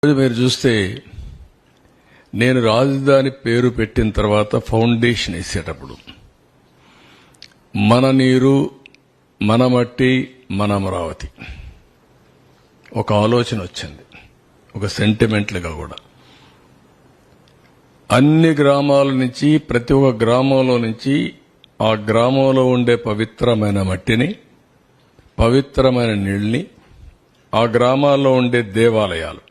మీరు చూస్తే నేను రాజధాని పేరు పెట్టిన తర్వాత ఫౌండేషన్ వేసేటప్పుడు మన నీరు మన మట్టి మన అమరావతి ఒక ఆలోచన వచ్చింది, ఒక సెంటిమెంట్లుగా కూడా. అన్ని గ్రామాల నుంచి ప్రతి ఒక్క గ్రామంలో నుంచి ఆ గ్రామంలో ఉండే పవిత్రమైన మట్టిని, పవిత్రమైన నీళ్ళని, ఆ గ్రామాల్లో ఉండే దేవాలయాలు,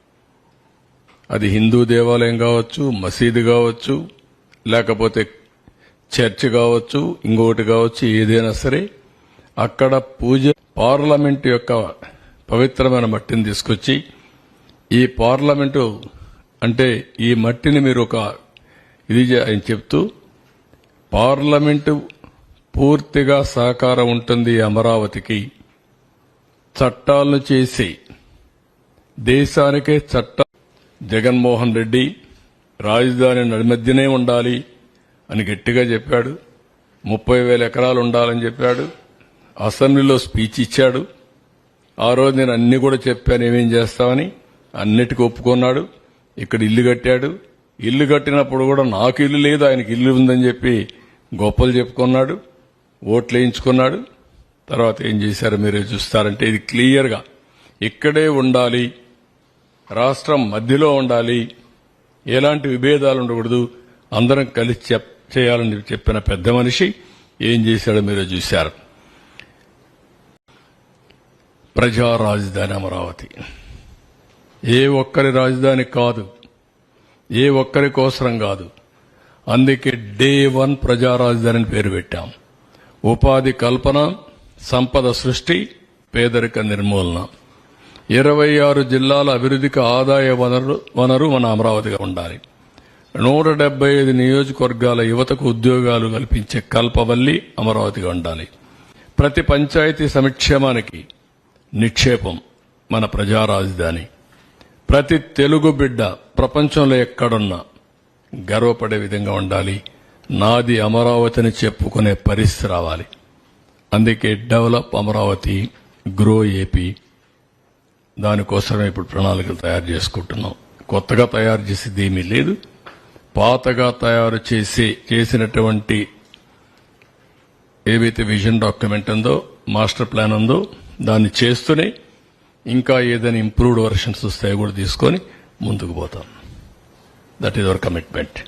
అది హిందూ దేవాలయం కావచ్చు, మసీదు కావచ్చు, లేకపోతే చర్చ్ కావచ్చు, ఇంకొకటి కావచ్చు, ఏదైనా సరే అక్కడ పూజ పార్లమెంట్ యొక్క పవిత్రమైన మట్టిని తీసుకొచ్చి, ఈ పార్లమెంటు అంటే ఈ మట్టిని మీరు ఒక ఇది ఆయన చెప్తూ పార్లమెంటు పూర్తిగా సహకారం ఉంటుంది అమరావతికి, చట్టాలను చేసి దేశానికే చట్ట జగన్మోహన్ రెడ్డి రాజధాని నడిమధ్యనే ఉండాలి అని గట్టిగా చెప్పాడు. 30,000 ఎకరాలు ఉండాలని చెప్పాడు. అసెంబ్లీలో స్పీచ్ ఇచ్చాడు. ఆ రోజు నేను అన్ని కూడా చెప్పాను ఏమేం చేస్తామని, అన్నిటికీ ఒప్పుకున్నాడు. ఇక్కడ ఇల్లు కట్టాడు. ఇల్లు కట్టినప్పుడు కూడా నాకు ఇల్లు లేదు, ఆయనకి ఇల్లు ఉందని చెప్పి గొప్పలు చెప్పుకున్నాడు, ఓట్లు వేయించుకున్నాడు. తర్వాత ఏం చేశారో మీరే చూస్తారంటే ఇది క్లియర్గా ఇక్కడే ఉండాలి, రాష్ట్రం మధ్యలో ఉండాలి, ఎలాంటి విభేదాలు ఉండకూడదు, అందరం కలిసి చేయాలని చెప్పిన పెద్ద మనిషి ఏం చేశాడో మీరే చూశారు. ప్రజా రాజధాని అమరావతి ఏ ఒక్కరి రాజధాని కాదు, ఏ ఒక్కరి కోసరం కాదు. అందుకే డే 1 ప్రజా రాజధాని పేరు పెట్టాం. ఉపాధి కల్పన, సంపద సృష్టి, పేదరిక నిర్మూలన, 26 జిల్లాల అభివృద్ధికి ఆదాయ వనరు మన అమరావతిగా ఉండాలి. 175 నియోజకవర్గాల యువతకు ఉద్యోగాలు కల్పించే కల్పవల్లి అమరావతిగా ఉండాలి. ప్రతి పంచాయతీ సంక్షేమానికి నిక్షేపం మన ప్రజా రాజధాని. ప్రతి తెలుగు బిడ్డ ప్రపంచంలో ఎక్కడున్నా గర్వపడే విధంగా ఉండాలి. నాది అమరావతిని చెప్పుకునే పరిస్థితి రావాలి. అందుకే డెవలప్ అమరావతి, గ్రో ఏపీ, దానికోసమే ఇప్పుడు ప్రణాళికలు తయారు చేసుకుంటున్నాం. కొత్తగా తయారు చేసేది ఏమీ లేదు. పాతగా తయారు చేసినటువంటి ఏవైతే విజన్ డాక్యుమెంట్ ఉందో, మాస్టర్ ప్లాన్ ఉందో, దాన్ని చేస్తూనే ఇంకా ఏదైనా ఇంప్రూవ్డ్ వర్షన్స్ వస్తాయో కూడా తీసుకొని ముందుకు పోతాం. That is our commitment.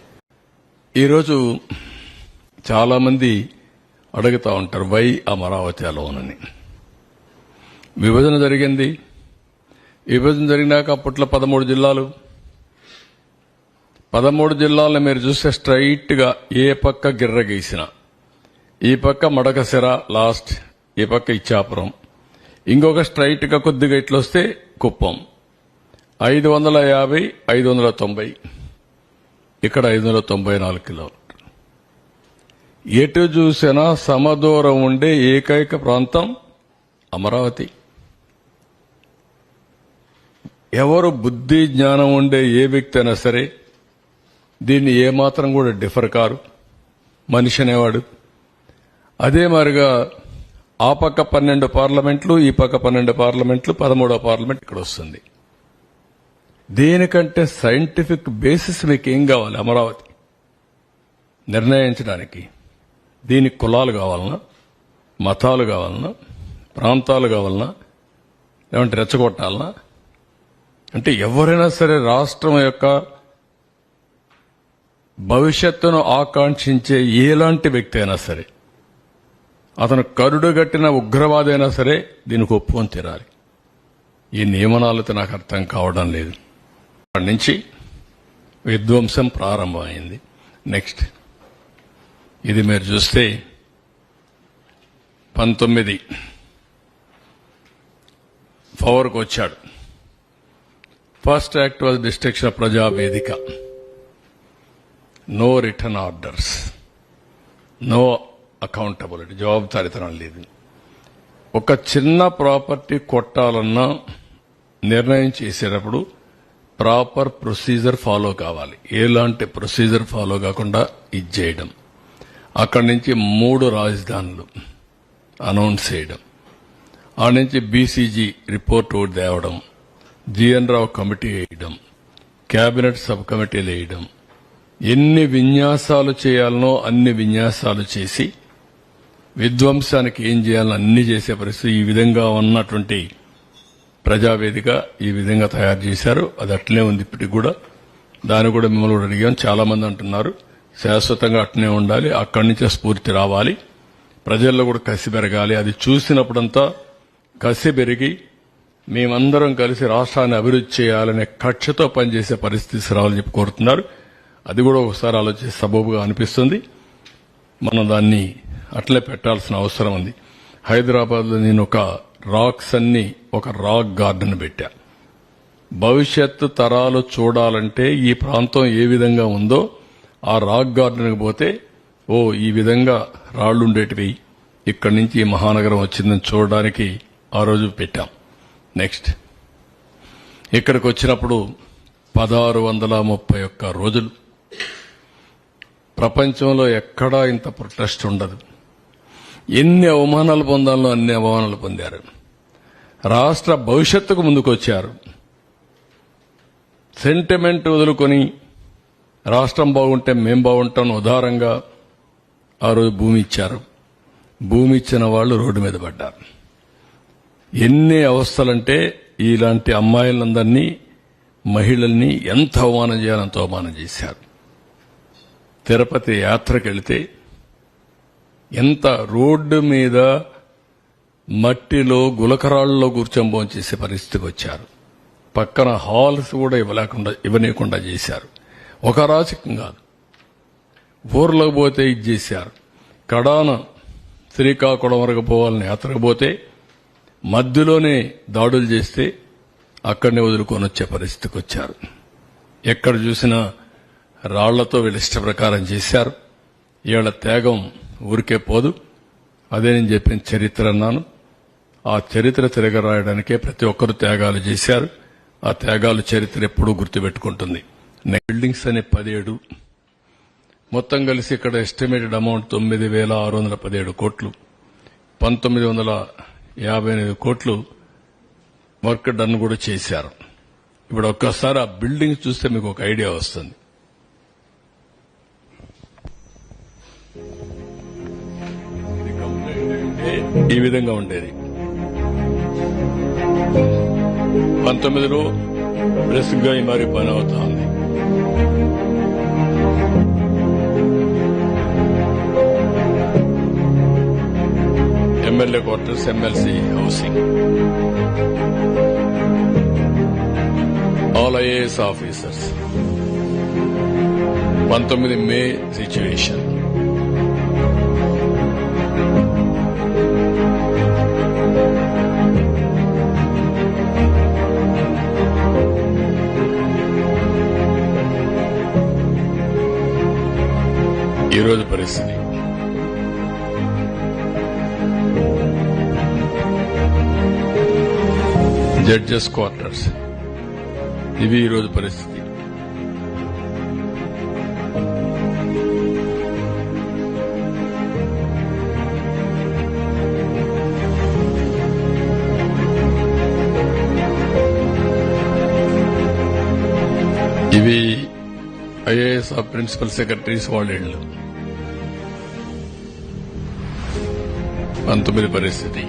ఈరోజు చాలా మంది అడుగుతా ఉంటారు, వై అమరావతి అలోనని. విభజన జరిగింది. విభజన జరిగినాక అప్పట్లో 13 జిల్లాలు. 13 జిల్లాలను మీరు చూస్తే స్ట్రైట్ గా ఏ పక్క గిర్ర గీసిన, ఈ పక్క మడకసిర లాస్ట్, ఈ పక్క ఇచ్చాపురం, ఇంకొక స్ట్రైట్ గా కొద్దిగా ఇట్లొస్తే కుప్పం. 550, 590, ఇక్కడ 594 కిలోమీటర్లు. ఎటు చూసినా సమదూరం ఉండే ఏకైక ప్రాంతం అమరావతి. ఎవరు బుద్ధి జ్ఞానం ఉండే ఏ వ్యక్తి అయినా సరే దీన్ని ఏమాత్రం కూడా డిఫర్ కారు మనిషి అనేవాడు. అదే మరిగా ఆ పక్క 12 పార్లమెంట్లు, ఈ పక్క 12 పార్లమెంట్లు, 13వ పార్లమెంట్ ఇక్కడ వస్తుంది. దేనికంటే సైంటిఫిక్ బేసిస్ మీకు ఏం కావాలి అమరావతి నిర్ణయించడానికి? దీనికి కులాలు కావాలన్నా, మతాలు కావాలన్నా, ప్రాంతాలు కావాలన్నా, లేదంటే రెచ్చగొట్టాలన్నా? అంటే ఎవరైనా సరే రాష్ట్రం యొక్క భవిష్యత్తును ఆకాంక్షించే ఎలాంటి వ్యక్తి అయినా సరే, అతను కరుడుగట్టిన ఉగ్రవాది అయినా సరే దీనికి ఒప్పుకొని తీరాలి. ఈ నియమనాలతో నాకు అర్థం కావడం లేదు. అక్కడి నుంచి విధ్వంసం ప్రారంభమైంది. నెక్స్ట్ ఇది మీరు చూస్తే 19 పవర్కు వచ్చాడు. First act was destruction of Prajavedika. No return orders, no accountability, జవాబుదారీతనం లేదు. ఒక చిన్న ప్రాపర్టీ కొట్టాలన్నా నిర్ణయం చేసేటప్పుడు ప్రాపర్ ప్రొసీజర్ ఫాలో కావాలి. ఎలాంటి ప్రొసీజర్ ఫాలో కాకుండా ఇది చేయడం. అక్కడి నుంచి 3 రాజధానులు అనౌన్స్ చేయడం, ఆ నుంచి బీసీజీ రిపోర్ట్ ఒకటి తేవడం, జీఎన్ రావు కమిటీ వేయడం, కేబినెట్ సబ్ కమిటీలు వేయడం, ఎన్ని విన్యాసాలు చేయాలనో అన్ని విన్యాసాలు చేసి విధ్వంసానికి ఏం చేయాలని అన్ని చేసే పరిస్థితి ఈ విధంగా ఉన్నటువంటి ప్రజావేదిక ఈ విధంగా తయారు చేశారు. అది అట్లనే ఉంది ఇప్పటికి కూడా. దాన్ని కూడా మిమ్మల్ని కూడా అడిగాం. చాలా మంది అంటున్నారు శాశ్వతంగా అట్నే ఉండాలి, అక్కడి నుంచే స్ఫూర్తి రావాలి, ప్రజల్లో కూడా కసి పెరగాలి. అది చూసినప్పుడంతా కసి పెరిగి మేమందరం కలిసి రాష్ట్రాన్ని అభివృద్ధి చేయాలనే కక్షతో పనిచేసే పరిస్థితి రావాలని చెప్పి కోరుతున్నారు. అది కూడా ఒకసారి ఆలోచించి సబబుగా అనిపిస్తుంది. మనం దాన్ని అట్లే పెట్టాల్సిన అవసరం ఉంది. హైదరాబాద్లో నేను ఒక రాక్స్ అన్ని ఒక రాక్ గార్డెన్ పెట్టా. భవిష్యత్తు తరాలు చూడాలంటే ఈ ప్రాంతం ఏ విధంగా ఉందో ఆ రాక్ గార్డెన్కి పోతే ఈ విధంగా రాళ్లుండేటివి, ఇక్కడి నుంచి ఈ మహానగరం వచ్చిందని చూడడానికి ఆ రోజు పెట్టాం. నెక్స్ట్ ఇక్కడికి వచ్చినప్పుడు 1631 రోజులు ప్రపంచంలో ఎక్కడా ఇంత ప్రొటెస్ట్ ఉండదు. ఎన్ని అవమానాలు పొందాలో అన్ని అవమానాలు పొందారు. రాష్ట్ర భవిష్యత్తుకు ముందుకొచ్చారు. సెంటిమెంట్ వదులుకొని రాష్ట్రం బాగుంటే మేం బాగుంటాం ఉదారంగా ఆ రోజు భూమి ఇచ్చారు. భూమి ఇచ్చిన వాళ్ళు రోడ్డు మీద పడ్డారు. ఎన్ని అవస్థలంటే ఇలాంటి అమ్మాయిలందరినీ మహిళల్ని ఎంత అవమానం చేయాలంత అవమానం చేశారు. తిరుపతి యాత్రకు వెళితే ఎంత రోడ్డు మీద మట్టిలో గులకరాళ్లలో కూర్చొని భోంచేసే పరిస్థితికి వచ్చారు. పక్కన హాల్స్ కూడా ఇవ్వనీయకుండా చేశారు. ఒక అరాచకం కాదు, ఊర్లోకి పోతే ఇది చేశారు. కడాన శ్రీకాకుళం వరకు పోవాలని యాత్రకు పోతే మధ్యలోనే దాడులు చేస్తే అక్కడనే వదులుకొని వచ్చే పరిస్థితికి వచ్చారు. ఎక్కడ చూసినా రాళ్లతో వీళ్ళ ఇష్ట ప్రకారం చేశారు. వీళ్ళ త్యాగం ఊరికే పోదు. అదే నేను చెప్పిన చరిత్ర అన్నాను. ఆ చరిత్ర తిరగరాయడానికే ప్రతి ఒక్కరు త్యాగాలు చేశారు. ఆ త్యాగాలు చరిత్ర ఎప్పుడూ గుర్తుపెట్టుకుంటుంది. బిల్డింగ్స్ అనే 17 మొత్తం కలిసి ఇక్కడ ఎస్టిమేటెడ్ అమౌంట్ 9,617 కోట్లు, 1958 కోట్లు వర్క్ డన్ కూడా చేశారు. ఇప్పుడు ఒక్కసారి ఆ బిల్డింగ్ చూస్తే మీకు ఒక ఐడియా వస్తుంది. ఈ విధంగా ఉండేది. 19లో బ్రెస్గా ఈ మరి పని అవుతా ఉంది. MLA quarters, MLC housing, all IAS officers. 19 మే సిచ్యువేషన్. ఈరోజు పరిస్థితి జడ్జెస్ క్వార్టర్స్. ఇవి ఈరోజు పరిస్థితి. ఇవి ఐఏఎస్ ప్రిన్సిపల్ సెక్రటరీస్ వాళ్ళ ఇళ్లు. 19 పరిస్థితి.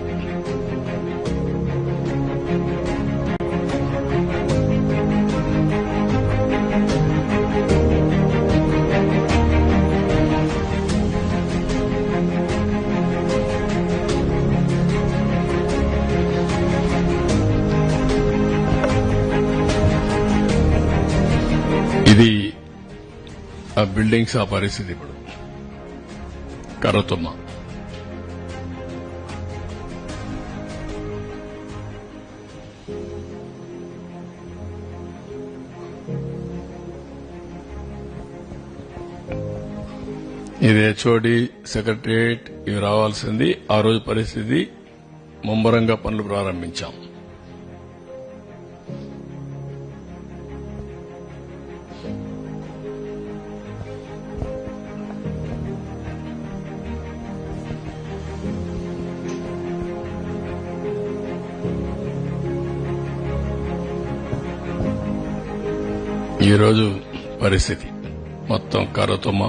ఇది ఆ బిల్డింగ్స్ ఆ పరిస్థితి. ఇప్పుడు కర్రతుమ్మ. ఇది హెచ్ఓడి సెక్రటరియట్ ఇవి రావాల్సింది. ఆ రోజు పరిస్థితి ముమ్మరంగా పనులు ప్రారంభించాం. ఈరోజు పరిస్థితి మొత్తం కరతుమ్మ.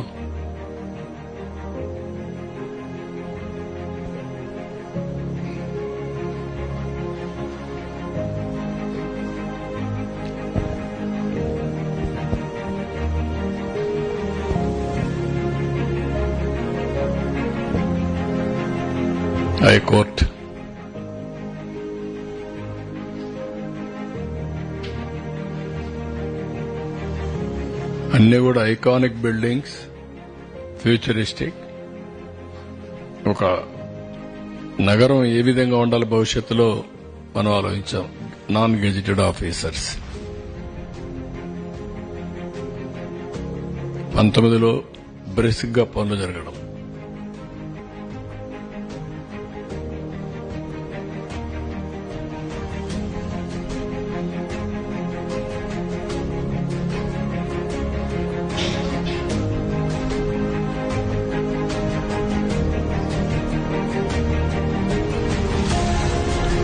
హైకోర్టు అన్ని కూడా ఐకానిక్ బిల్డింగ్స్, ఫ్యూచరిస్టిక్. ఒక నగరం ఏ విధంగా ఉండాలి భవిష్యత్తులో మనం ఆలోచించాం. నాన్ గెజిటెడ్ ఆఫీసర్స్ 19లో బ్రిస్క్ గా పనులు జరగడం.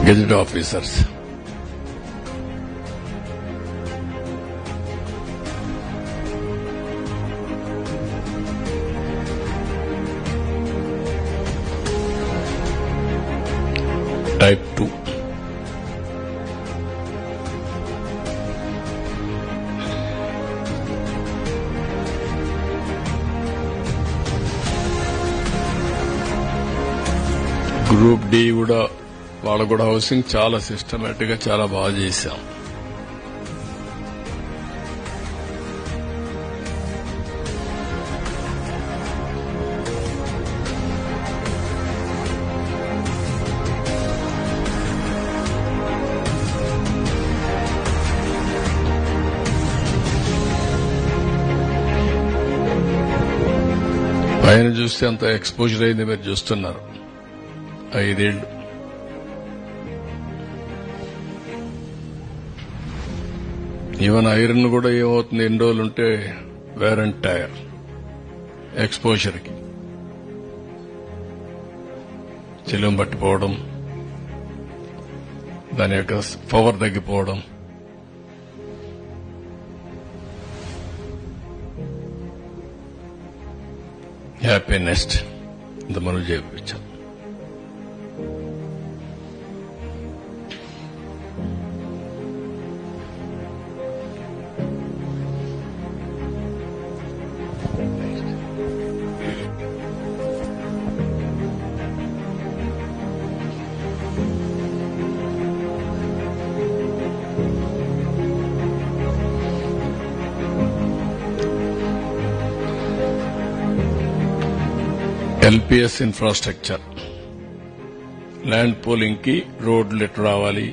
Gazetted officers type 2. Group D కూడా వాళ్ళు కూడా హౌసింగ్ చాలా సిస్టమేటిక్ గా చాలా బాగా చేశాం. పైన చూస్తే అంత ఎక్స్పోజర్ అయింది మీరు చూస్తున్నారు. 5 ఏళ్లు. ఈవెన్ ఐరన్ కూడా ఏమవుతుంది, ఎన్ని రోజులు ఉంటే వేర్ అండ్ టైర్ ఎక్స్పోజర్ కి చిలుం పట్టిపోవడం, దాని యొక్క పవర్ తగ్గిపోవడం. హ్యాపీనెస్ ఇంత మనం చేయించాం. ఎల్పీఎస్ ఇన్ఫ్రాస్ట్రక్చర్, ల్యాండ్ పూలింగ్ కి రోడ్లు ఎట్లా రావాలి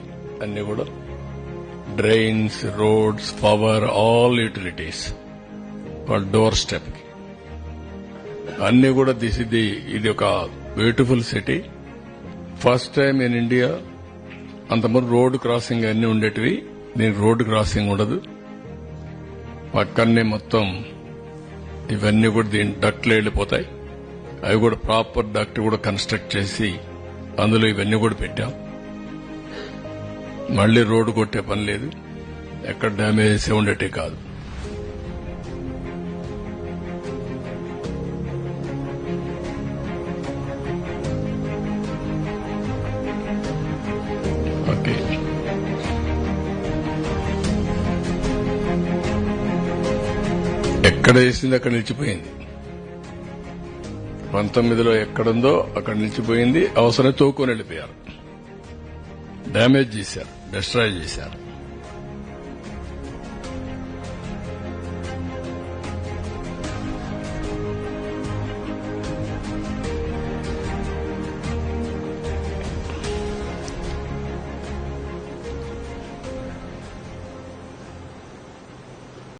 అన్ని కూడా, drains, roads, power, all utilities వాళ్ళ డోర్ స్టెప్ కి అన్ని కూడా ఇది ఒక beautiful city. First time in India. అంతమంది రోడ్డు క్రాసింగ్ అన్ని ఉండేటివి, దీనికి రోడ్డు క్రాసింగ్ ఉండదు. పక్కనే మొత్తం ఇవన్నీ కూడా దీని డక్ట్లు వెళ్లిపోతాయి. అవి కూడా ప్రాపర్ డక్ట్ కూడా కన్స్ట్రక్ట్ చేసి అందులో ఇవన్నీ కూడా పెట్టాం. మళ్లీ రోడ్డు కొట్టే పని లేదు, ఎక్కడ డ్యామేజెస్ ఉండేటే కాదు. ఓకే, ఎక్కడ వేసింది అక్కడ నిలిచిపోయింది. 19లో ఎక్కడుందో అక్కడ నిలిచిపోయింది. అవసరం తోకొని వెళ్లిపోయారు, డ్యామేజ్ చేశారు, డిస్ట్రాయ్ చేశారు.